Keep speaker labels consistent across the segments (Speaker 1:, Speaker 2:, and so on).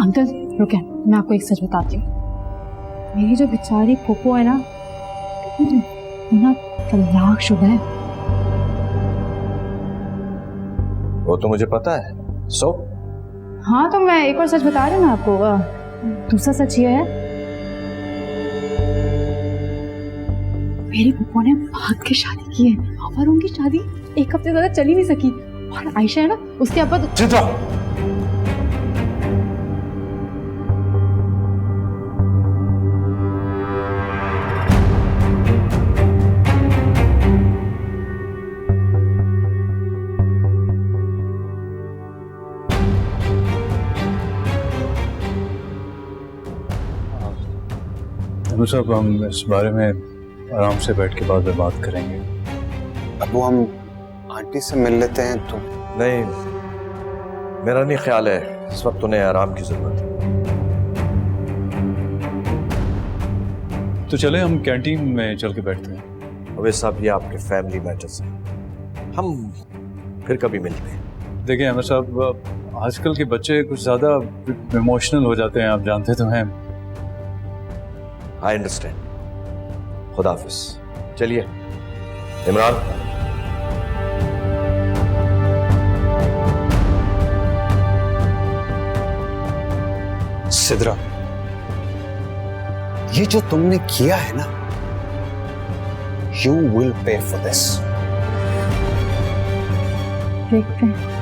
Speaker 1: Uncle रुके, मैं आपको एक सच बताती हूँ। मेरी जो बेचारी पोपो है ना तलाकशुदा है।
Speaker 2: वो तो मुझे पता है। सो
Speaker 1: हाँ तो मैं एक और सच बता रही हूँ ना आपको। दूसरा सच ये है, मेरी पोपो ने भाग के शादी की है और उनकी शादी एक हफ्ते ज्यादा चल ही नहीं सकी। और आयशा है ना, उसके अब्बा
Speaker 2: चित्रा,
Speaker 3: साहब हम इस बारे में आराम से बैठ के बाद में बात करेंगे।
Speaker 4: अब वो हम आंटी से मिल लेते हैं तो।
Speaker 2: नहीं, मेरा नहीं ख्याल है इस वक्त उन्हें आराम की जरूरत है।
Speaker 3: तो चले हम कैंटीन में चल के बैठते हैं।
Speaker 2: अबे साहब, ये आपके फैमिली मैटर्स हैं, हम फिर कभी मिलते हैं।
Speaker 3: देखिए अहमद साहब, आजकल के बच्चे कुछ ज्यादा इमोशनल हो जाते हैं, आप जानते तो हैं।
Speaker 2: I understand. खुदा हाफिज। चलिए इमरान।
Speaker 4: सिद्रा, ये जो तुमने किया है ना, you will pay for this.
Speaker 1: देखते हैं।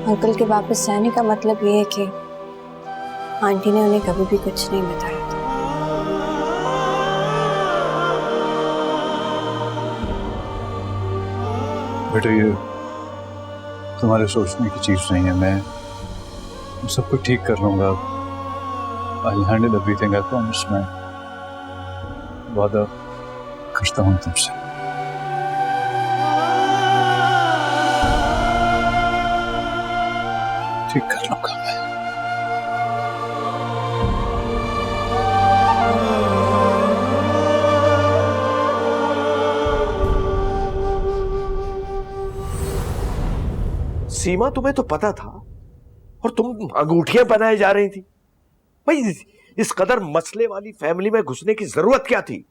Speaker 5: अंकल के वापस जाने का मतलब ये है कि आंटी ने उन्हें कभी भी कुछ नहीं बताया था।
Speaker 3: बेटा, ये तुम्हारे सोचने की चीज नहीं है। मैं सब कुछ ठीक कर लूंगा। I'll handle everything, I promise। मैं वादा करता हूँ तुमसे। ठीक कर लूंगा मैं।
Speaker 2: सीमा, तुम्हें तो पता था और तुम अंगूठियां पहनाए जा रही थी। भाई, इस कदर मसले वाली फैमिली में घुसने की जरूरत क्या थी?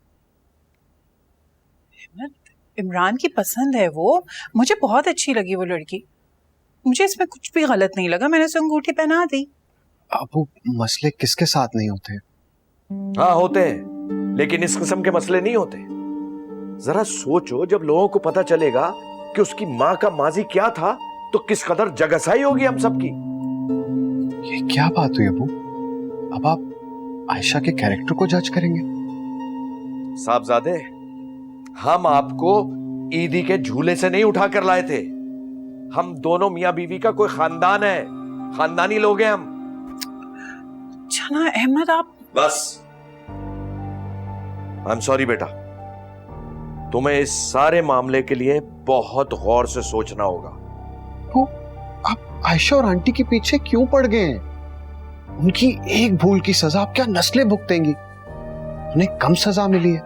Speaker 6: इमरान की पसंद है वो, मुझे बहुत अच्छी लगी वो लड़की। मुझे इसमें कुछ भी गलत नहीं लगा, मैंने उसे अंगूठी पहना दी।
Speaker 4: अब वो मसले किसके साथ नहीं होते?
Speaker 2: हाँ होते हैं, लेकिन इस किस्म के मसले नहीं होते। जरा सोचो, जब लोगों को पता चलेगा कि उसकी माँ का माजी क्या था तो किस कदर जगसाई होगी हम सबकी।
Speaker 4: ये क्या बात हुई अबू? अब आप आयशा के कैरेक्टर को जज करेंगे?
Speaker 2: साहबजादे, हम आपको ईदी के झूले से नहीं उठा कर लाए थे। हम दोनों मियां बीवी का कोई खानदान है, खानदानी लोग हैं हम।
Speaker 6: चना अहमद, आप
Speaker 2: बस। आई एम सॉरी बेटा, तुम्हें इस सारे मामले के लिए बहुत गौर से सोचना होगा।
Speaker 4: तो आप आयशा और आंटी के पीछे क्यों पड़ गए हैं? उनकी एक भूल की सजा आप क्या नस्लें भुगतेंगी? उन्हें कम सजा मिली है।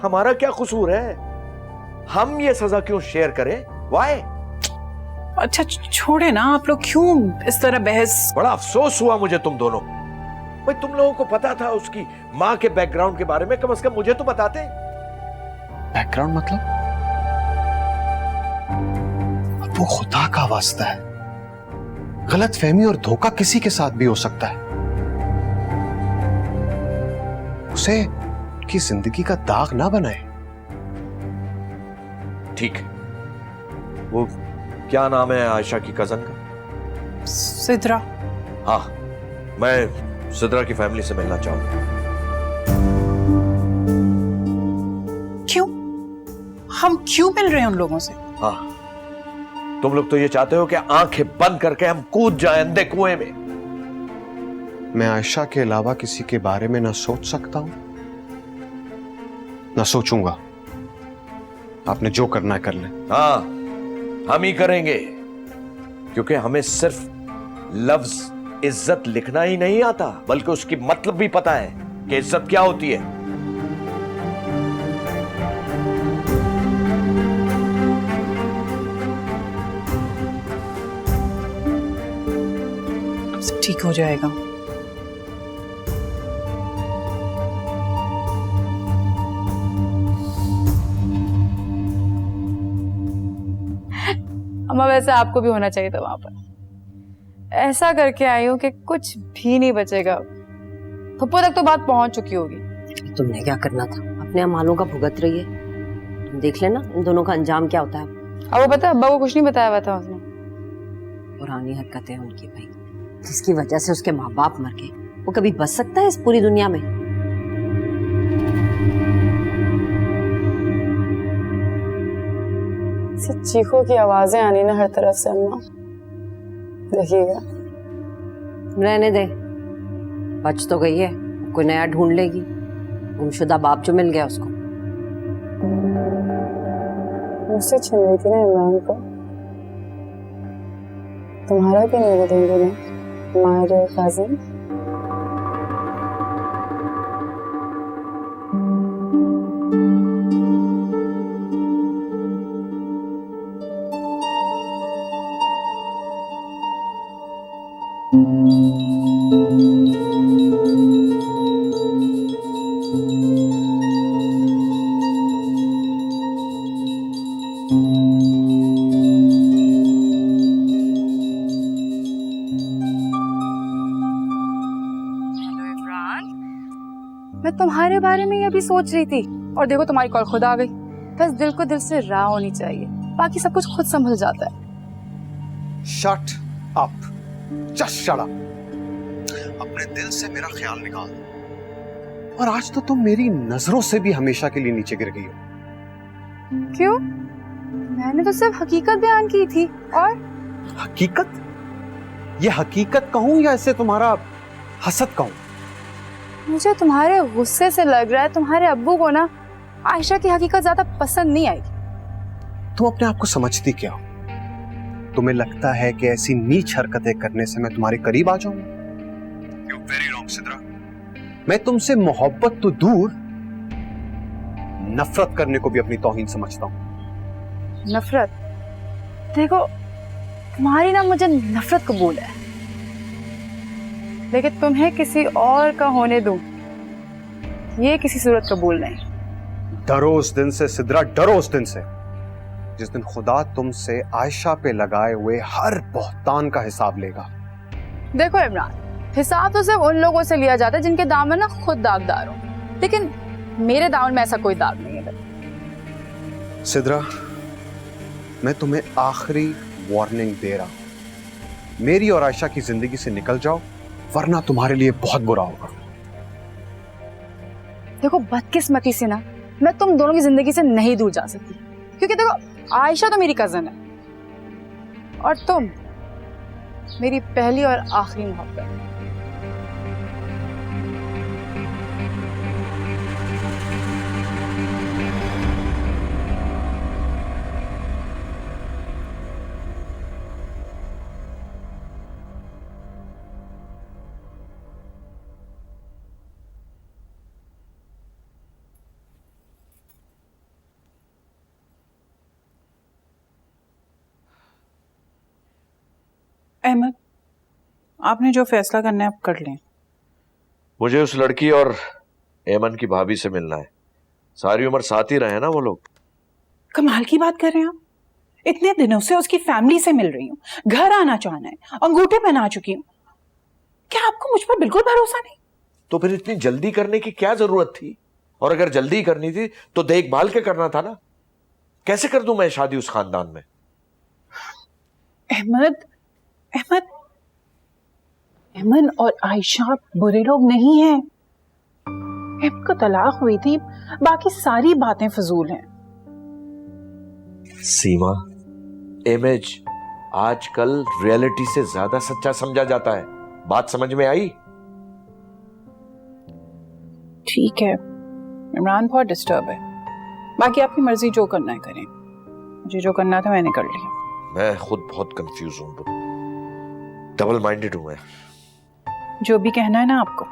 Speaker 2: हमारा क्या कसूर है? हम ये सजा क्यों शेयर करें? वाई?
Speaker 6: अच्छा छोड़े ना, आप लोग क्यों इस तरह बहस।
Speaker 2: बड़ा अफसोस हुआ मुझे तुम दोनों। भाई, तुम लोगों को पता था उसकी माँ के बैकग्राउंड के बारे में, कम से कम मुझे तो बताते।
Speaker 4: बैकग्राउंड मतलब? अब वो खुदा का वास्ता है, गलत फहमी और धोखा किसी के साथ भी हो सकता है। उसे की जिंदगी का दाग ना बनाए।
Speaker 2: ठीक है, वो क्या नाम है आयशा की कजन का?
Speaker 6: सिद्रा।
Speaker 2: हाँ, मैं सिद्रा की फैमिली से मिलना चाहूंगा।
Speaker 6: क्यों? हम क्यों मिल रहे हैं उन लोगों से?
Speaker 2: हाँ, तुम लोग तो ये चाहते हो कि आंखें बंद करके हम कूद जाएं अंधे कुएं में।
Speaker 4: मैं आयशा के अलावा किसी के बारे में ना सोच सकता हूं, ना सोचूंगा। आपने जो करना है कर ले।
Speaker 2: हाँ, हम ही करेंगे, क्योंकि हमें सिर्फ लफ्ज इज्जत लिखना ही नहीं आता, बल्कि उसकी मतलब भी पता है कि इज्जत क्या होती है।
Speaker 6: सब ठीक हो जाएगा।
Speaker 1: अम्मा वैसे आपको भी होना चाहिए था वहां पर। ऐसा करके आई हूँ कि कुछ भी नहीं बचेगा। पप्पू तक तो बात पहुंच चुकी होगी।
Speaker 7: तुमने क्या करना था? अपने अमालों का भुगत रही है। तुम देख लेना इन दोनों का अंजाम क्या होता है।
Speaker 1: अब वो पता है, अब्बा को कुछ नहीं बताया हुआ था उसने।
Speaker 7: पुरानी हरकतें उनकी भाई, जिसकी वजह से उसके माँ बाप मर गए, वो कभी बच सकता है इस पूरी दुनिया में?
Speaker 1: चीखों की आवाजें आनी ना हर तरफ से अम्मा, देखिएगा।
Speaker 7: रहने दे, बच तो गई है, कोई नया ढूंढ लेगी। गुमशुदा बाप जो मिल गया उसको।
Speaker 1: मुझसे छीन ली थी ना इमरान को, तुम्हारा भी नहीं बदलेंगे ना मारे काजिम। मैं तुम्हारे बारे में ही अभी सोच रही थी और देखो तुम्हारी कॉल खुद आ गई। बस दिल को दिल से राह होनी चाहिए, बाकी सब कुछ खुद संभल जाता है।
Speaker 4: Shut up, just shut up. अपने दिल से मेरा ख्याल निकाल दो। और आज तो तुम मेरी नजरों से भी हमेशा के लिए नीचे गिर गई हो।
Speaker 1: क्यों? मैंने तो सिर्फ हकीकत बयान की थी। और
Speaker 4: हकीकत? ये हकीकत कहूं या इसे तुम्हारा हसद कहूं?
Speaker 1: मुझे तुम्हारे गुस्से से लग रहा है तुम्हारे अब्बू को ना आयशा की हकीकत ज्यादा पसंद नहीं आई।
Speaker 4: तुम अपने आप को समझती क्या हो? तुम्हें लगता है कि ऐसी नीच हरकतें करने से मैं तुम्हारे करीब आ जाऊंगा? You're very wrong, Sidra. मैं तुमसे मोहब्बत तो दूर, नफरत करने को भी अपनी तौहीन समझता हूं।
Speaker 1: नफरत? देखो, तुम्हारी ना मुझे नफरत कबूल है, लेकिन तुम्हें किसी और का होने दूं, ये किसी सूरत कबूल नहीं।
Speaker 4: डरो उस दिन से सिद्रा, डरो उस दिन से जिस दिन खुदा तुमसे आयशा पे लगाए हुए हर बहतान का हिसाब लेगा।
Speaker 1: देखो इमरान, हिसाब तो सिर्फ उन लोगों से लिया जाता है जिनके दामन ना खुद दागदार हो, लेकिन मेरे दामन में ऐसा कोई दाग नहीं है।
Speaker 4: सिद्रा, मैं तुम्हें आखिरी वार्निंग दे रहा हूं। मेरी और आयशा की जिंदगी से निकल जाओ, वरना तुम्हारे लिए बहुत बुरा होगा।
Speaker 1: देखो, बदकिस्मती से ना मैं तुम दोनों की जिंदगी से नहीं दूर जा सकती, क्योंकि देखो आयशा तो मेरी कजन है और तुम मेरी पहली और आखिरी मोहब्बत।
Speaker 6: अहमद, आपने जो फैसला करना है आप कर लें।
Speaker 2: मुझे उस लड़की और एमन की भाभी से मिलना है। सारी उम्र साथ ही रहे ना वो लोग।
Speaker 6: कमाल की बात कर रहे हैं आप। इतने दिनों से उसकी फैमिली से मिल रही हूँ, घर आना चाहना है, अंगूठे पहना चुकी हूँ। क्या आपको मुझ पर बिल्कुल भरोसा नहीं?
Speaker 2: तो फिर इतनी जल्दी करने की क्या जरूरत थी? और अगर जल्दी करनी थी तो देखभाल के करना था ना। कैसे कर दूं मैं शादी उस खानदान में?
Speaker 6: अहमद, अहमद, अहमद और आयशा बुरे लोग नहीं हैं। अहमद को तलाक हुई थी, बाकी सारी बातें फजूल हैं।
Speaker 2: सीमा, इमेज आजकल रियलिटी से ज्यादा सच्चा समझा जाता है। बात समझ में आई?
Speaker 6: ठीक है, इमरान बहुत डिस्टर्ब है, बाकी आपकी मर्जी, जो करना है करें। मुझे जो करना था मैंने कर लिया।
Speaker 2: मैं खुद बहुत कंफ्यूज हूं, डबल माइंडेड हूं मैं।
Speaker 6: जो भी कहना है ना आपको,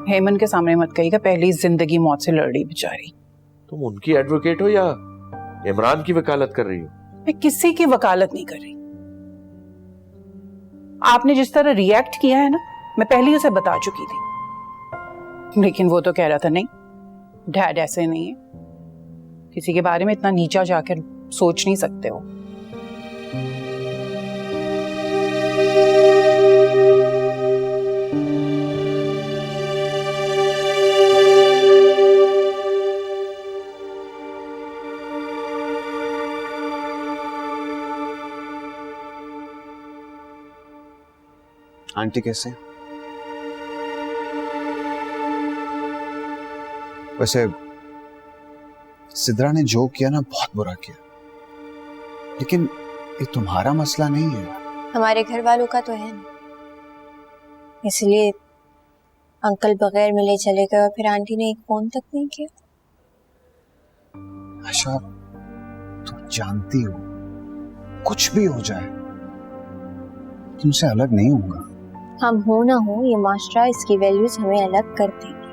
Speaker 6: हेमंत के सामने मत कहिएगा, पहली जिंदगी मौत से लड़ रही बेचारी।
Speaker 2: तुम उनकी एडवोकेट हो या इमरान की वकालत कर रही हो?
Speaker 6: मैं किसी की वकालत नहीं कर रही। आपने जिस तरह रिएक्ट किया है ना, मैं पहले ही उसे बता चुकी थी, लेकिन वो तो कह रहा था नहीं, डैड ऐसे नहीं है, किसी के बारे में इतना नीचा जाकर सोच नहीं सकते हो।
Speaker 4: आंटी कैसे? वैसे सिद्रा ने जो किया ना, बहुत बुरा किया, लेकिन ये तुम्हारा मसला नहीं है।
Speaker 5: हमारे घर वालों का तो है ना, इसलिए अंकल बगैर मिले चले गए और फिर आंटी ने एक फोन तक नहीं किया।
Speaker 4: आशा, तुम जानती हो कुछ भी हो जाए तुमसे अलग नहीं होगा।
Speaker 5: हम हो ना हो, ये मास्टरा, इसकी वैल्यूज हमें अलग कर देंगे।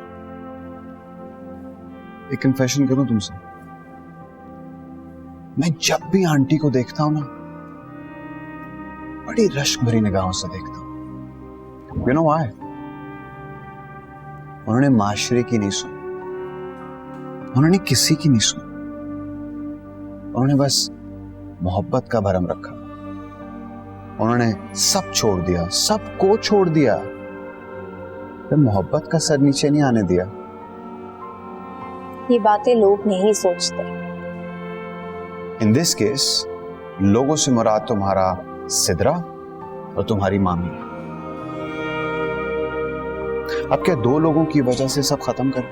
Speaker 4: एक कन्फेशन करूं तुमसे, मैं जब भी आंटी को देखता हूं ना, बड़ी रश्क भरी निगाहों से देखता हूं। You know why? उन्होंने माशरे की नहीं सुनी, उन्होंने किसी की नहीं सुनी, उन्होंने बस मोहब्बत का भरम रखा। उन्होंने सब छोड़ दिया, सबको छोड़ दिया, फिर मोहब्बत का सर नीचे नहीं आने दिया।
Speaker 5: ये बातें लोग नहीं सोचते।
Speaker 4: इन दिस केस लोगों से मुराद तुम्हारा सिद्रा और तुम्हारी मामी है। अब क्या दो लोगों की वजह से सब खत्म कर?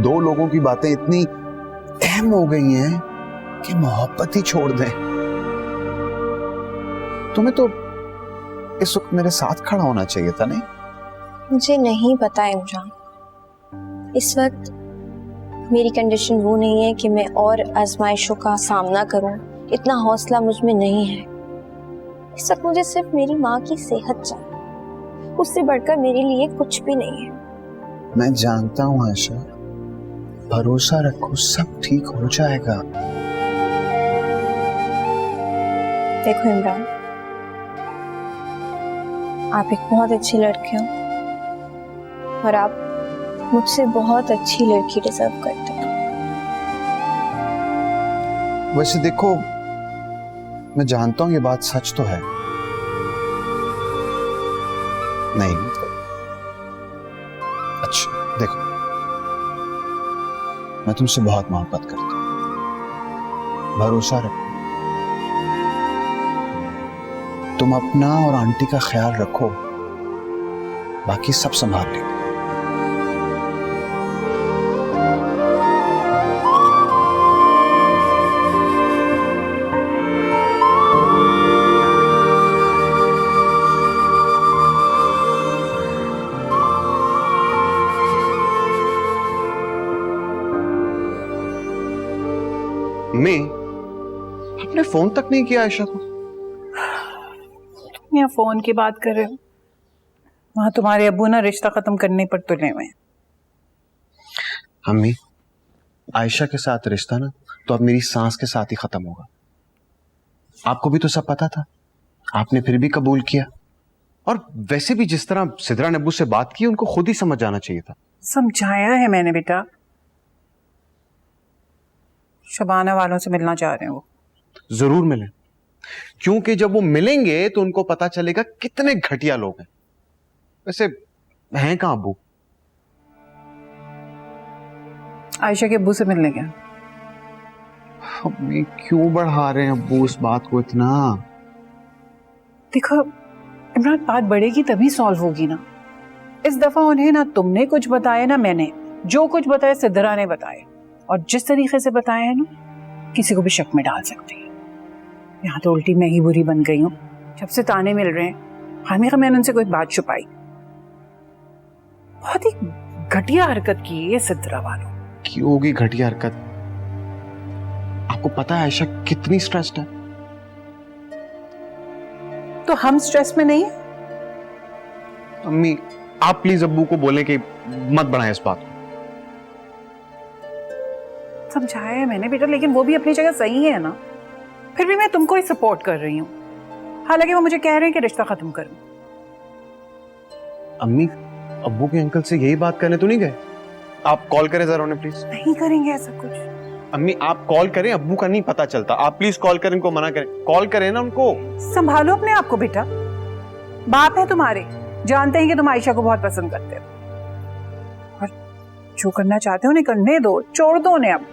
Speaker 4: दो लोगों की बातें इतनी अहम हो गई हैं कि मोहब्बत ही छोड़ दें। तुम्हें तो इस वक्त मेरे साथ खड़ा होना चाहिए था, नहीं?
Speaker 5: मुझे नहीं पता इमरान, इस वक्त मेरी कंडीशन वो नहीं है कि मैं और आजमाइशों का सामना करूं, इतना हौसला मुझ में नहीं है। इस वक्त मुझे सिर्फ मेरी माँ की सेहत चाहिए, उससे बढ़कर मेरे लिए कुछ भी नहीं है।
Speaker 4: मैं जानता हूं आशा, भरोसा रखो, सब ठीक हो जाएगा।
Speaker 5: देखो इमरान, आप एक बहुत अच्छी लड़के हो और आप मुझसे बहुत अच्छी लड़की डिजर्व करते हो।
Speaker 4: वैसे देखो, मैं जानता हूं ये बात सच तो है नहीं। अच्छा देखो, मैं तुमसे बहुत मोहब्बत करता हूं, भरोसा रखो। तुम अपना और आंटी का ख्याल रखो, बाकी सब संभाल लेंगे। मैं आपने फोन तक नहीं किया आयशा को।
Speaker 6: यहाँ फोन की बात कर रहे हो, वहां तुम्हारे अब्बू ना रिश्ता खत्म करने पर तुले हुए हैं।
Speaker 4: अम्मी, आयशा के साथ रिश्ता ना तो अब मेरी सांस के साथ ही खत्म होगा। आपको भी तो सब पता था, आपने फिर भी कबूल किया। और वैसे भी जिस तरह सिद्रा ने अब्बू से बात की, उनको खुद ही समझ जाना चाहिए था।
Speaker 6: समझाया है मैंने बेटा, शबाना वालों से मिलना चाह रहे हैं वो।
Speaker 4: जरूर मिलें, क्योंकि जब वो मिलेंगे तो उनको पता चलेगा कितने घटिया लोग हैं। वैसे हैं कहां अब्बू?
Speaker 6: आयशा के अब्बू से मिलने गया।
Speaker 4: अम्मी क्यों बढ़ा रहे हैं अब्बू इस बात को इतना?
Speaker 6: देखो इमरान, बात बढ़ेगी तभी सॉल्व होगी ना। इस दफा उन्हें ना तुमने कुछ बताया ना मैंने, जो कुछ बताया सिद्रा ने बताया, और जिस तरीके से बताया है ना, किसी को भी शक में डाल सकती है। यहाँ तो उल्टी मैं ही बुरी बन गई हूँ। जब से ताने मिल रहे हैं हमेशा मैंने उनसे कोई बात छुपाई। बहुत ही घटिया हरकत की है ये सिद्रा वालों।
Speaker 4: क्यों होगी घटिया हरकत? आपको पता है आयशा कितनी स्ट्रेस्ड है?
Speaker 6: तो हम स्ट्रेस में नहीं है?
Speaker 4: अम्मी आप प्लीज अब्बू को बोलें कि मत बढ़ाएं इस बात को।
Speaker 6: समझाया है मैंने बेटा, लेकिन वो भी अपनी जगह सही है ना। फिर भी मैं तुमको ही सपोर्ट कर रही हूँ, हालांकि वो मुझे कह रहे हैं कि रिश्ता खत्म करो।
Speaker 4: अम्मी अब्बू के अंकल से यही बात करने तो नहीं गए? आप कॉल करें जरा उन्हें प्लीज।
Speaker 6: नहीं करेंगे ऐसा कुछ।
Speaker 4: अम्मी आप कॉल करें, अब्बू का नहीं पता चलता। आप प्लीज कॉल करें, उनको मना करें। कॉल करें ना उनको।
Speaker 6: संभालो अपने आप को बेटा, बाप है तुम्हारे, जानते हैं कि तुम आयशा को बहुत पसंद करते हो, और जो करना चाहते हो उन्हें करने दो, छोड़ दो उन्हें अब।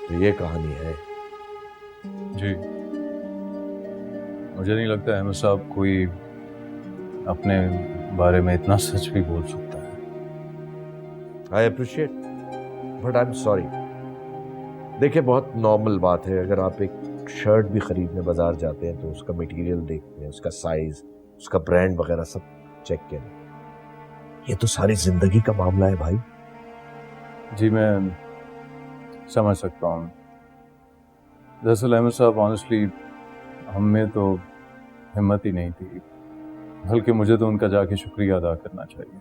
Speaker 2: तो ये कहानी है।
Speaker 3: जी, मुझे नहीं लगता अहमद साहब कोई अपने बारे में इतना सच भी बोल सकता है।
Speaker 2: I appreciate but I am sorry. देखिए बहुत नॉर्मल बात है, अगर आप एक शर्ट भी खरीदने बाजार जाते हैं तो उसका मटेरियल देखते हैं, उसका साइज, उसका ब्रांड वगैरह सब चेक करें। ये तो सारी जिंदगी का मामला है भाई।
Speaker 3: जी मैं समझ सकता हूँ। दरअसल अहमद साहब ऑनेस्टली हम में तो हिम्मत ही नहीं थी, बल्कि मुझे तो उनका जाके शुक्रिया अदा करना चाहिए।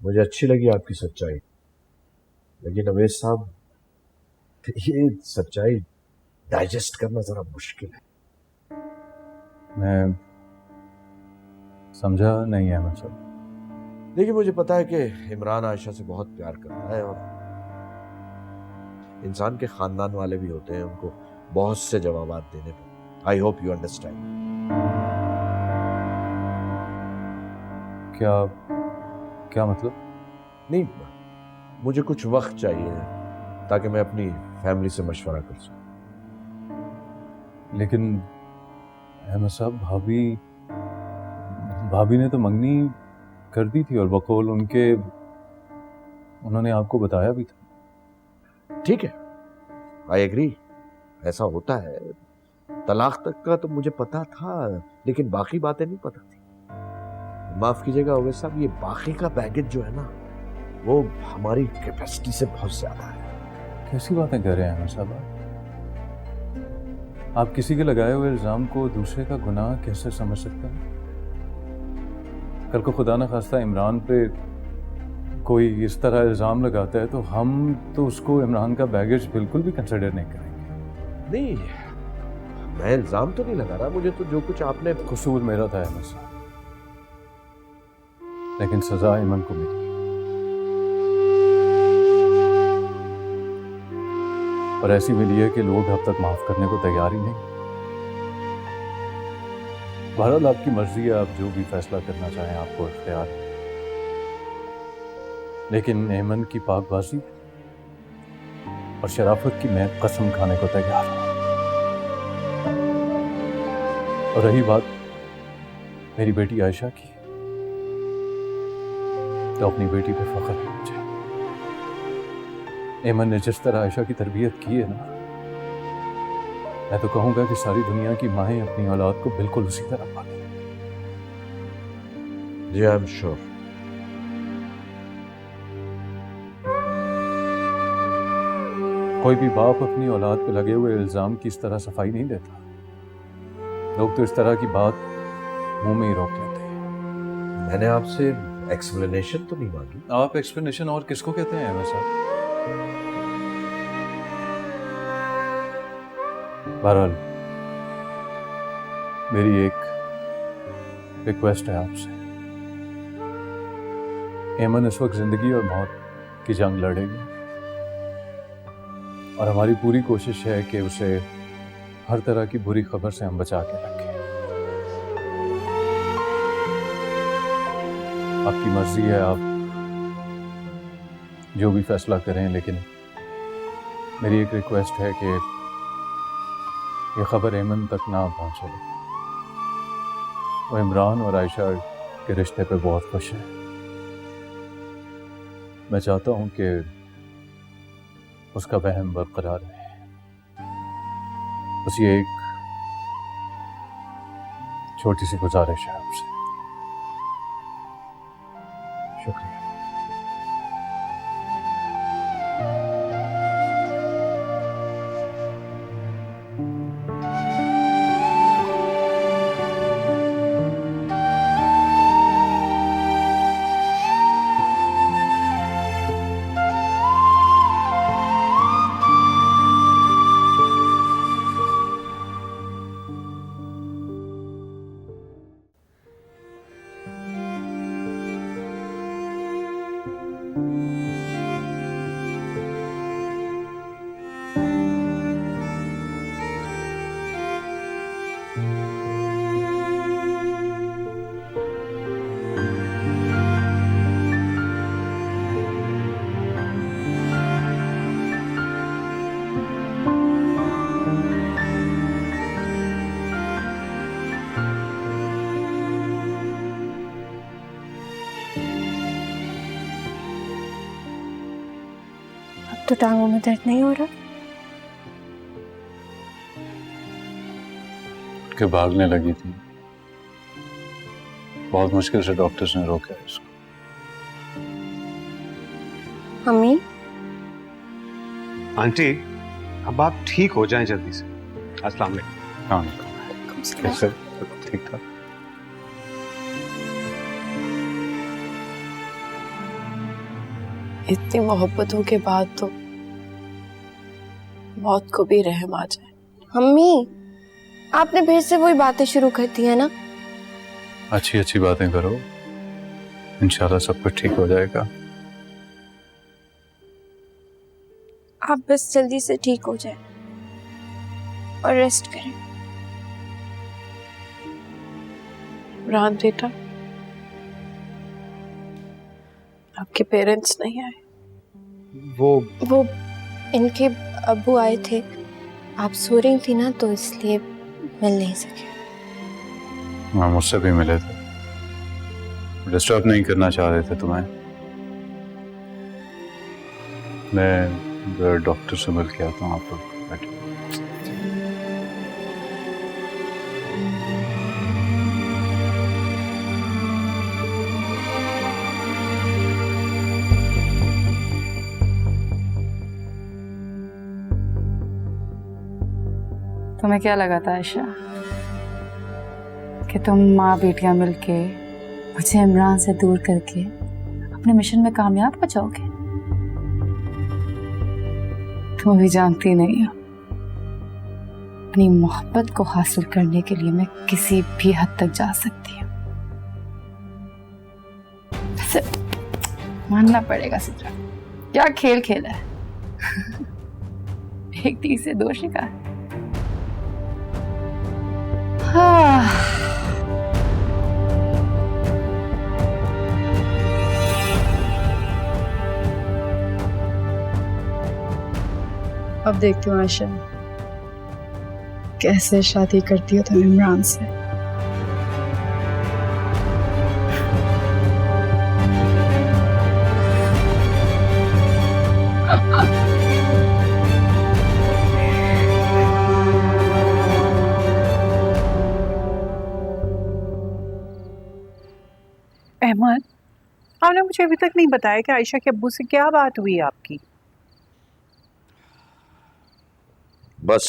Speaker 2: मुझे अच्छी लगी आपकी सच्चाई, लेकिन अवेश साहब ये सच्चाई डाइजेस्ट करना जरा मुश्किल है।
Speaker 3: मैं समझा नहीं अहमद साहब।
Speaker 2: देखिए मुझे पता है कि इमरान आयशा से बहुत प्यार करता है, और इंसान के खानदान वाले भी होते हैं, उनको बहुत से जवाबात देने पड़ते। I hope you understand.
Speaker 3: क्या क्या मतलब?
Speaker 2: नहीं, मुझे कुछ वक्त चाहिए ताकि मैं अपनी फैमिली से मशवरा कर सकूं।
Speaker 3: लेकिन अहमद साहब भाभी ने तो मंगनी कर दी थी, और बकौल उन्होंने आपको बताया भी था।
Speaker 2: ठीक है, आई एग्री, ऐसा होता है। तलाक तक का तो मुझे पता था, लेकिन बाकी बातें नहीं पता थी। माफ कीजिएगा अवैस साहब, ये बाकी का बैगेज जो है ना, वो हमारी कैपेसिटी से बहुत ज्यादा है।
Speaker 3: कैसी बातें कर रहे हैं अहमद साहब? आप किसी के लगाए हुए इल्जाम को दूसरे का गुनाह कैसे समझ सकते हैं? कल को खुदा न खास्ता इमरान पे कोई इस तरह इल्जाम लगाता है तो हम तो उसको इमरान का बैगेज बिल्कुल भी कंसिडर नहीं करेंगे।
Speaker 2: नहीं, मैं इल्जाम तो नहीं लगा रहा, मुझे तो जो कुछ आपने।
Speaker 3: कसूर मेरा था अहमद साहब, लेकिन सजा ईमन को मिली, और ऐसी मिली है कि लोग अब तक माफ करने को तैयार ही नहीं। बहरहाल आपकी मर्जी है, आप जो भी फैसला करना चाहें आपको इख्तियार है, लेकिन ऐमन की पाकबाजी और शराफत की मैं कसम खाने को तैयार हूं। और रही बात मेरी बेटी आयशा की, तो अपनी बेटी पे फख्र है मुझे। ऐमन ने जिस तरह आयशा की तरबियत की है ना, मैं तो कहूंगा कि सारी दुनिया की माएं अपनी औलाद को बिल्कुल उसी तरह पालें।
Speaker 2: जी आई एम श्योर।
Speaker 3: कोई भी बाप अपनी औलाद पे लगे हुए इल्जाम की इस तरह सफाई नहीं देता। लोग तो इस तरह की बात मुंह में ही रोक लेते हैं।
Speaker 2: मैंने आपसे एक्सप्लेनेशन तो नहीं मांगी।
Speaker 3: आप एक्सप्लेनेशन और किसको कहते हैं अहमद साहब? बहरहाल मेरी एक रिक्वेस्ट है आपसे। ऐमन इस वक्त जिंदगी और मौत की जंग लड़ेगी, और हमारी पूरी कोशिश है कि उसे हर तरह की बुरी खबर से हम बचा के रखें। आपकी मर्जी है, आप जो भी फैसला करें, लेकिन मेरी एक रिक्वेस्ट है कि ये खबर एमन तक ना पहुंचे। वो इमरान और आयशा के रिश्ते पे बहुत खुश है। मैं चाहता हूं कि उसका वहम बरकरार रहे। बस ये एक छोटी सी गुजारिश है आपसे। शुक्रिया।
Speaker 5: तो टांगों में दर्द नहीं हो रहा?
Speaker 3: के भागने लगी थी, बहुत मुश्किल से डॉक्टर्स ने रोका इसको।
Speaker 5: मम्मी,
Speaker 4: आंटी अब आप ठीक हो जाएं जल्दी से। अस्सलाम वालेकुम।
Speaker 3: हाँ कैसे? ठीक था।
Speaker 8: इतनी मोहब्बतों के बाद तो मौत को भी रहम आ जाए।
Speaker 5: मम्मी आपने फिर से वही बातें शुरू कर दी है ना?
Speaker 3: अच्छी अच्छी बातें करो, इंशाल्लाह सब कुछ ठीक हो जाएगा।
Speaker 5: आप बस जल्दी से ठीक हो जाए और रेस्ट करें।
Speaker 8: इमरान बेटा, आपके पेरेंट्स नहीं आए?
Speaker 5: वो इनके अब्बू आए थे, आप सो रही थी ना तो इसलिए मिल नहीं सके।
Speaker 3: हाँ मुझसे भी मिले थे, डिस्टर्ब नहीं करना चाह रहे थे तुम्हें। मैं डॉक्टर से मिल के आता हूँ, आप लोग बैठे।
Speaker 1: तुम्हें क्या लगा था आयशा कि तुम माँ बेटियां मिलके मुझे इमरान से दूर करके अपने मिशन में कामयाब हो जाओगे? तुम अभी जानती नहीं हो, अपनी मोहब्बत को हासिल करने के लिए मैं किसी भी हद तक जा सकती हूँ। वैसे मानना पड़ेगा सिद्रा, क्या खेल खेला है। एक तीर से दो शिकार। हाँ। अब देखती हूँ आयशा कैसे शादी करती हो तुम इमरान से।
Speaker 6: अहमद, आपने मुझे अभी तक नहीं बताया कि आयशा के अब्बू से क्या बात हुई आपकी?
Speaker 2: बस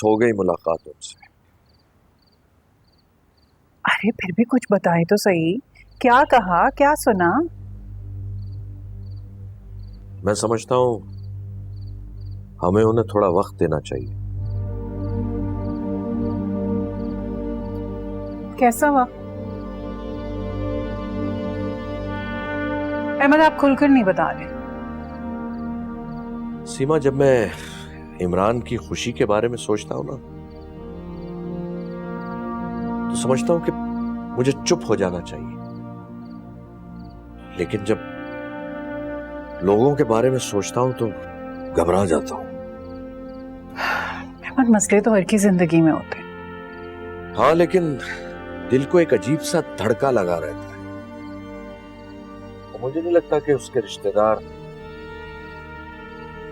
Speaker 2: हो गई मुलाकात उनसे।
Speaker 6: अरे फिर भी कुछ बताएं तो सही, क्या कहा, क्या सुना?
Speaker 2: मैं समझता हूँ हमें उन्हें थोड़ा वक्त देना चाहिए।
Speaker 6: कैसा वक्त? अहमद आप खुलकर नहीं बता रहे।
Speaker 2: सीमा, जब मैं इमरान की खुशी के बारे में सोचता हूं ना तो समझता हूं कि मुझे चुप हो जाना चाहिए, लेकिन जब लोगों के बारे में सोचता हूँ तो घबरा जाता हूँ।
Speaker 6: मेहमान, मसले तो हर की जिंदगी में होते हैं।
Speaker 2: हाँ, लेकिन दिल को एक अजीब सा धड़का लगा रहता है। तो मुझे नहीं लगता कि उसके रिश्तेदार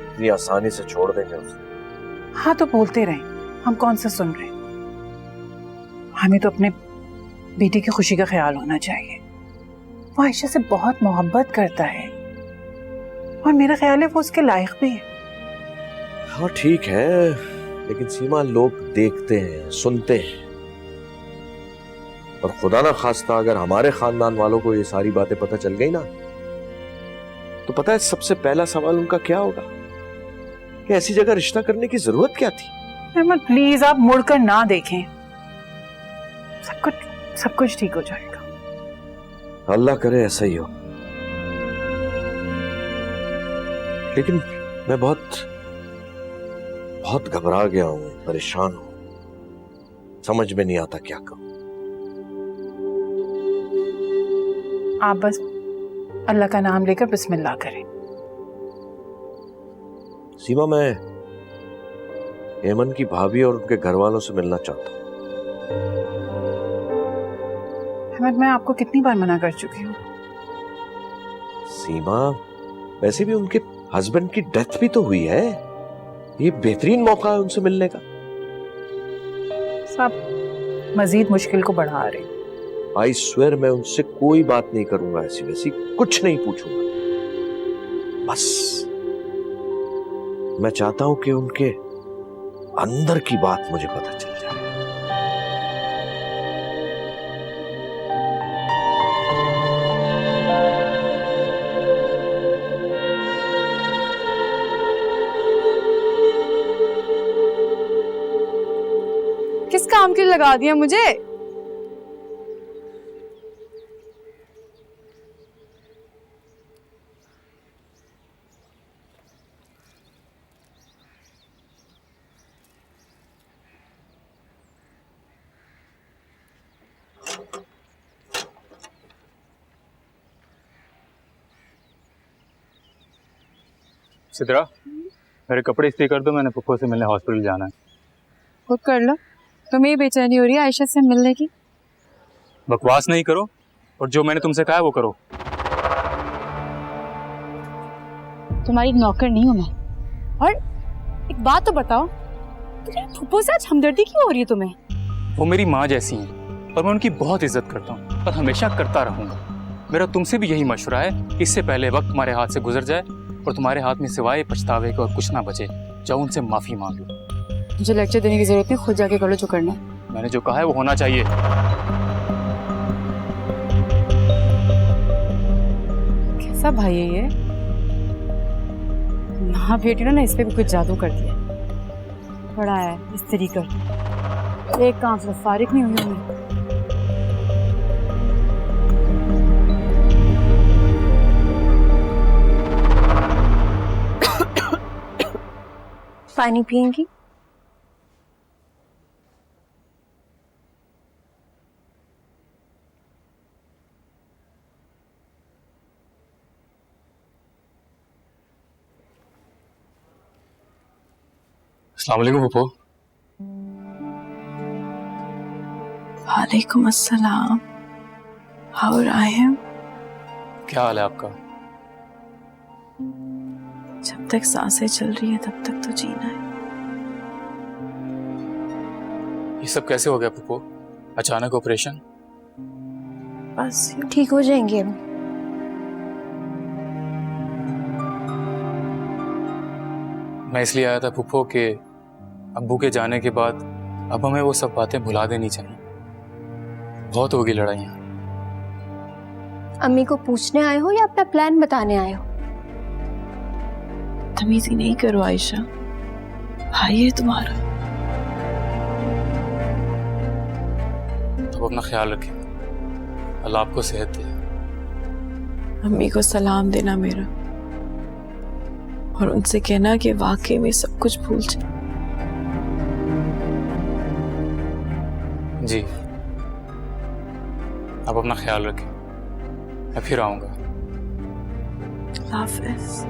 Speaker 2: इतनी आसानी से छोड़ देंगे उसे।
Speaker 6: हाँ तो बोलते रहे, हम कौन सा सुन रहे हैं। हमें तो अपने बेटी की खुशी का ख्याल होना चाहिए। वो आयशा से बहुत मोहब्बत करता है और मेरा ख्याल है वो उसके लायक भी है।
Speaker 2: हाँ ठीक है, लेकिन सीमा, लोग देखते हैं, सुनते हैं, और खुदा ना खास्ता अगर हमारे खानदान वालों को ये सारी बातें पता चल गई ना, तो पता है सबसे पहला सवाल उनका क्या होगा कि ऐसी जगह रिश्ता करने की जरूरत क्या थी।
Speaker 6: अहमद प्लीज आप मुड़कर ना देखें, सब कुछ ठीक हो जाएगा।
Speaker 2: अल्लाह करे ऐसा ही हो। लेकिन मैं बहुत घबरा गया हूं, परेशान हूं, समझ में नहीं आता क्या करूं।
Speaker 6: आप बस अल्लाह का नाम लेकर बिस्मिल्लाह करें।
Speaker 2: सीमा, मैं एमन की भाभी और उनके घर वालों से मिलना चाहता हूं।
Speaker 6: अहमद, मैं आपको कितनी बार मना कर चुकी हूँ।
Speaker 2: सीमा, वैसे भी उनके हस्बैंड की डेथ भी तो हुई है, ये बेहतरीन मौका है उनसे मिलने का।
Speaker 6: सब मजीद मुश्किल को बढ़ा रहे।
Speaker 2: आई स्वेयर मैं उनसे कोई बात नहीं करूंगा, ऐसी वैसी कुछ नहीं पूछूंगा। बस मैं चाहता हूं कि उनके अंदर की बात मुझे पता चल जाए।
Speaker 1: किस काम के लिए लगा दिया मुझे?
Speaker 9: सिद्रा, मेरे कपड़े इस्त्री कर दो, मैंने पप्पू से मिलने हॉस्पिटल जाना है।
Speaker 1: खुद कर लो, तुम्हें बेचैनी हो रही है आयशा से मिलने की?
Speaker 9: बकवास नहीं करो और जो मैंने तुमसे कहा है वो करो।
Speaker 1: तुम्हारी नौकर नहीं हूं मैं। और एक बात तो बताओ, तुम्हारे फुप्पो से आज हमदर्दी क्यों हो रही है तुम्हें?
Speaker 9: वो मेरी माँ जैसी हैं और मैं उनकी बहुत इज्जत करता हूँ और हमेशा करता रहूँगा। मेरा तुमसे भी यही मशवरा है, इससे पहले वक्त तुम्हारे हाथ से गुजर जाए और तुम्हारे हाथ में सिवाय पछतावे के और कुछ ना बचे, जाओ उनसे माफी मांग लो।
Speaker 1: मुझे लेक्चर देने की जरूरत नहीं, खुद जाके कर लो जो करना है।
Speaker 9: मैंने जो कहा है वो होना चाहिए।
Speaker 1: कैसा भाई है ये? माँ बेटी ना इस पे भी कुछ जादू कर दिया। बड़ा है इस्त्री कर, एक काम से फारिग नहीं हुई मैं।
Speaker 5: पानी पियेंगी?
Speaker 9: अस्सलाम वालेकुम पप्पू।
Speaker 8: वालेकुम अस्सलाम। How I am?
Speaker 9: क्या हाल है आपका?
Speaker 8: जब तक सांसें चल रही है तब तक तो जीना है।
Speaker 9: ये सब कैसे हो गया पप्पू? अचानक ऑपरेशन?
Speaker 8: बस यूं।
Speaker 5: ठीक हो जाएंगे हम।
Speaker 9: मैं इसलिए आया था फुप्पो के अब्बू के जाने के बाद अब हमें वो सब बातें भुला देनी चाहिए। बहुत होगी लड़ाइयाँ।
Speaker 5: अम्मी को पूछने आए हो या अपना प्लान बताने आए हो?
Speaker 8: तमीज़ी नहीं करो आयशा, भाई है तुम्हारा।
Speaker 9: तो अपना ख्याल रखें, अल्लाह आपको सेहत दे।
Speaker 8: अम्मी को सलाम देना मेरा और उनसे कहना कि वाकई में सब कुछ भूल जाए।
Speaker 9: जी, आप अपना ख्याल रखें, मैं फिर आऊंगा।
Speaker 8: हाफिज।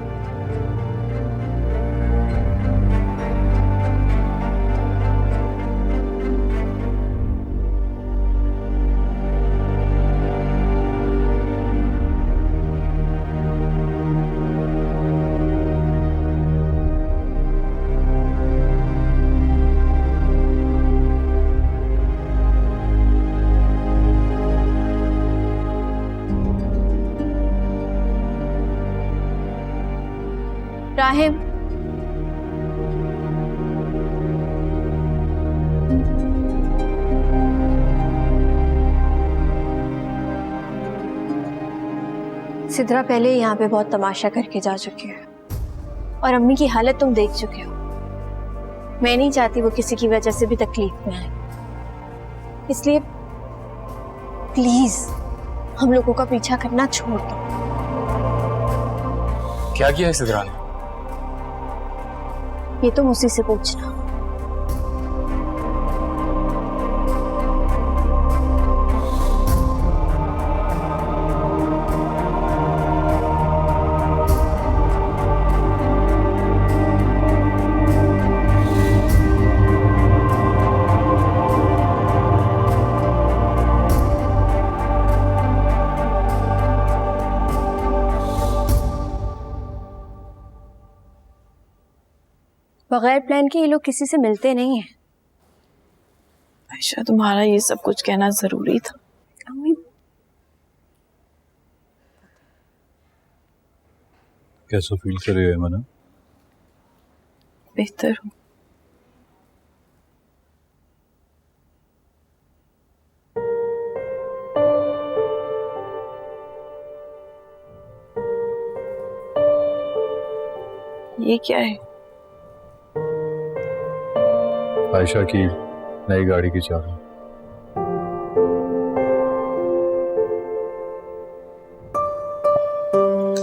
Speaker 5: राहिम, सिद्रा पहले यहाँ पे बहुत तमाशा करके जा चुकी है और अम्मी की हालत तुम देख चुके हो। मैं नहीं चाहती वो किसी की वजह से भी तकलीफ में आए, इसलिए प्लीज हम लोगों का पीछा करना छोड़ दो।
Speaker 9: क्या किया है सिद्रा ने?
Speaker 5: ये तुम उसी से पूछना। बगैर प्लान के ये लोग किसी से मिलते नहीं हैं।
Speaker 8: आयशा, तुम्हारा ये सब कुछ कहना जरूरी था।
Speaker 5: अम्मी,
Speaker 3: कैसा फील कर रही है मना?
Speaker 8: बेहतर हूँ। ये क्या है?
Speaker 3: आयशा की नई गाड़ी की चाबी।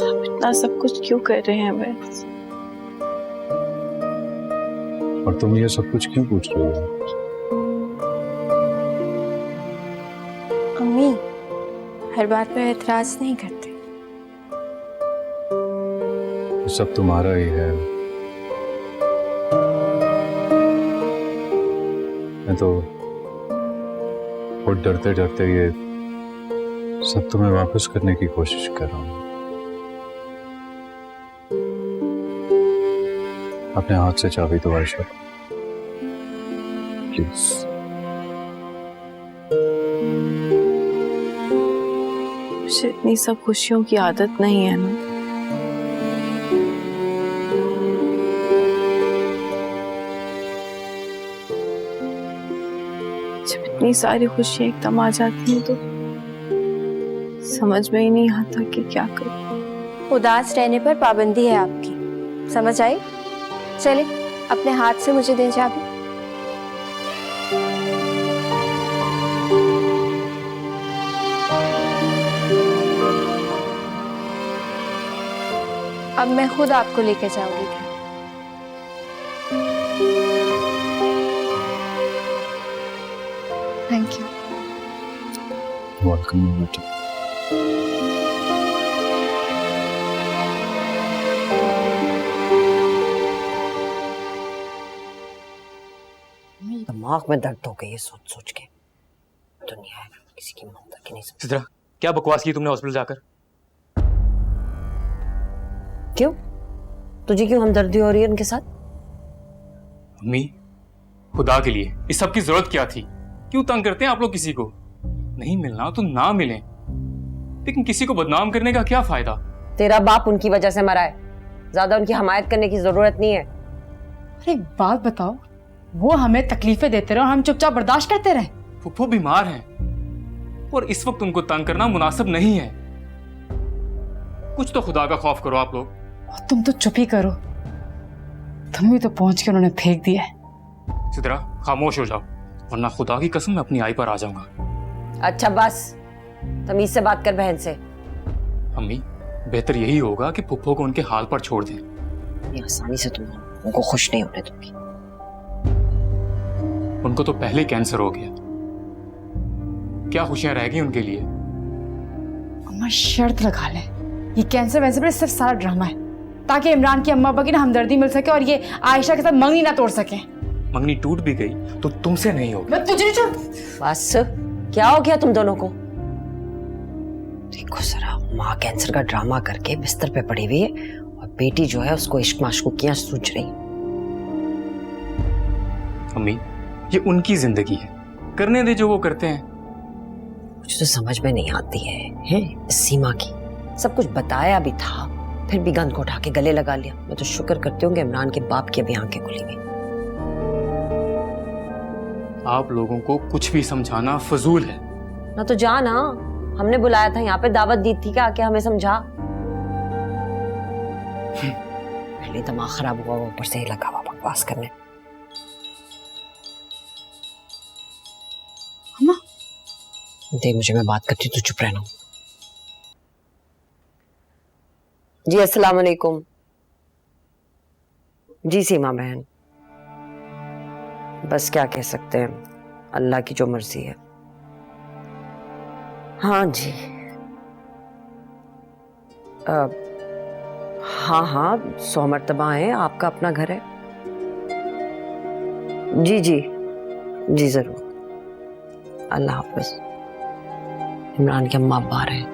Speaker 8: आप इतना सब कुछ क्यों कर रहे हैं बस?
Speaker 3: और तुम ये सब कुछ क्यों पूछ रही हो?
Speaker 5: अम्मी हर बात पर एतराज नहीं करते।
Speaker 3: ये सब तुम्हारा ही है। मैं तो बहुत डरते डरते ये सब तुम्हें वापस करने की कोशिश कर रहा हूँ। अपने हाथ से चाबी दो आयशा, प्लीज।
Speaker 8: मुझे इतनी सब खुशियों की आदत नहीं है ना। जब इतनी सारी खुशियां एकदम आ जाती हैं तो समझ में ही नहीं आता कि क्या करूं।
Speaker 5: उदास रहने पर पाबंदी है आपकी, समझ आई? चले अपने हाथ से मुझे दे चाबी। अब मैं खुद आपको लेके जाऊंगी घर। Thank you.
Speaker 3: वेलकम बेटा।
Speaker 7: दिमाग में दर्द हो गई है सोच सोच के। दुनिया है किसी की मौत की नहीं समझ।
Speaker 9: सिद्रा, क्या बकवास की तुमने हॉस्पिटल जाकर?
Speaker 7: क्यों? तुझे क्यों हमदर्दी हो रही है उनके साथ?
Speaker 9: अम्मी, खुदा के लिए इस सब की जरूरत क्या थी? क्यों तंग करते हैं आप लोग किसी को? नहीं मिलना तो ना मिलें, लेकिन किसी को बदनाम करने का क्या फायदा?
Speaker 7: तेरा बाप उनकी वजह से मरा है, ज्यादा उनकी हमायत करने की जरूरत नहीं है।
Speaker 1: अरे एक बात बताओ, वो हमें तकलीफें देते रहे और हम चुपचाप बर्दाश्त करते रहे?
Speaker 9: फुफ्फो बीमार हैं और इस वक्त उनको तंग करना मुनासिब नहीं है। कुछ तो खुदा का खौफ करो आप लोग।
Speaker 1: तुम तो चुप ही करो, तुम भी तो पहुंच के उन्होंने फेंक दिया है।
Speaker 9: सिद्रा, खामोश हो जाओ वरना खुदा की कसम मैं अपनी आई पर आ जाऊंगा।
Speaker 7: अच्छा बस, तमीज से बात कर बहन से।
Speaker 9: अम्मी, बेहतर यही होगा कि फुफ्फो को उनके हाल पर छोड़ दें।
Speaker 7: ये आसानी से तुम उनको खुश नहीं होने दोगी।
Speaker 9: उनको तो पहले कैंसर हो गया, क्या खुशियां रहेगी उनके लिए?
Speaker 1: अम्मा शर्त लगा ले, ये कैंसर वैसे भी सिर्फ सारा ड्रामा है ताकि इमरान की अम्मा अब्बा की ना हमदर्दी मिल सके और ये आयशा के साथ मंगनी ना तोड़ सके।
Speaker 9: मंगनी टूट भी गई तो तुमसे नहीं होगी।
Speaker 1: मैं तुझे नहीं छोड़।
Speaker 7: बस क्या हो गया तुम दोनों को? देखो जरा, माँ कैंसर का ड्रामा करके बिस्तर पे पड़ी हुई है और बेटी जो है उसको इश्क माशूकियां सूझ रही।
Speaker 9: अम्मी, ये उनकी जिंदगी है, करने दे जो वो करते हैं।
Speaker 7: मुझे तो समझ में नहीं आती है सीमा की। सब कुछ बताया भी था, फिर भी गंद को उठा के गले लगा लिया। मैं तो शुक्र करती हूँ कि इमरान के बाप की अभी आंखें खुली हुई।
Speaker 9: आप लोगों को कुछ भी समझाना फजूल है।
Speaker 7: ना तो जा ना, हमने बुलाया था यहाँ पे, दावत दी थी, क्या आके हमें समझा। पहले दिमाग खराब हुआ, ऊपर से ही लगा हुआ बकवास करने।
Speaker 1: अम्मा
Speaker 7: दे मुझे, मैं बात करती, तू चुप रहना। जी अस्सलाम वालेकुम। जी सीमा बहन, बस क्या कह सकते हैं, अल्लाह की जो मर्जी है। हाँ जी, हाँ 100 मर्तबा है, आपका अपना घर है। जी जी जी जरूर। अल्लाह हाफिज। इमरान के अम्मा अब्बा हैं।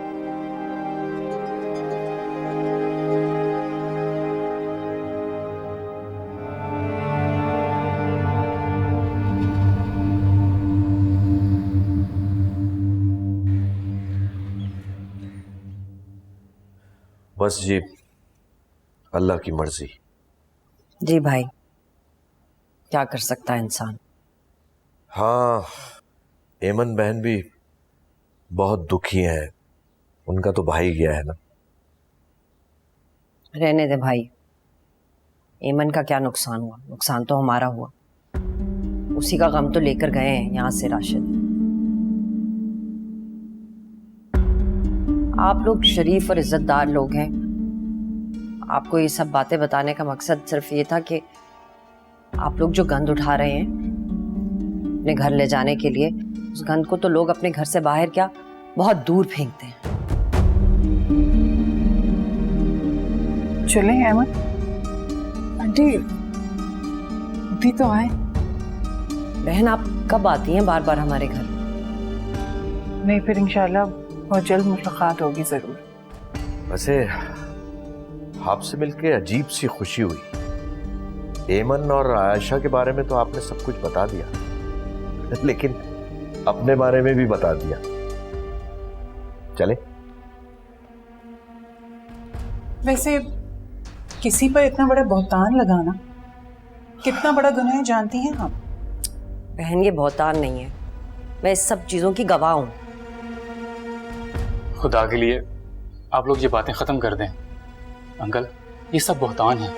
Speaker 2: बस जी, अल्लाह की मर्जी।
Speaker 7: जी भाई, क्या कर सकता है इंसान।
Speaker 2: हाँ, एमन बहन भी बहुत दुखी है, उनका तो भाई गया है ना।
Speaker 7: रहने दे भाई, एमन का क्या नुकसान हुआ, नुकसान तो हमारा हुआ। उसी का गम तो लेकर गए हैं यहाँ से राशिद। आप लोग शरीफ और इज्जतदार लोग हैं। आपको ये सब बातें बताने का मकसद सिर्फ ये था कि आप लोग जो गंद उठा रहे हैं अपने घर ले जाने के लिए, उस गंद को तो लोग अपने घर से बाहर क्या बहुत दूर फेंकते हैं।
Speaker 6: चलें अहमद?
Speaker 1: आंटी अभी तो आए।
Speaker 7: बहन आप कब आती हैं बार बार हमारे घर?
Speaker 6: नहीं, फिर इंशाल्लाह बहुत जल्द मुलाकात होगी जरूर।
Speaker 2: वैसे आपसे मिलके अजीब सी खुशी हुई। एमन और आयशा के बारे में तो आपने सब कुछ बता दिया, लेकिन अपने बारे में भी बता दिया। चले?
Speaker 6: वैसे किसी पर इतना बड़ा बहुतान लगाना कितना बड़ा गुनाह है, जानती हैं आप?
Speaker 7: बहन ये बहुतान नहीं है, मैं इस सब चीजों की गवाह हूं।
Speaker 9: खुदा के लिए आप लोग ये बातें खत्म कर दें। अंकल, ये सब बहुतान है।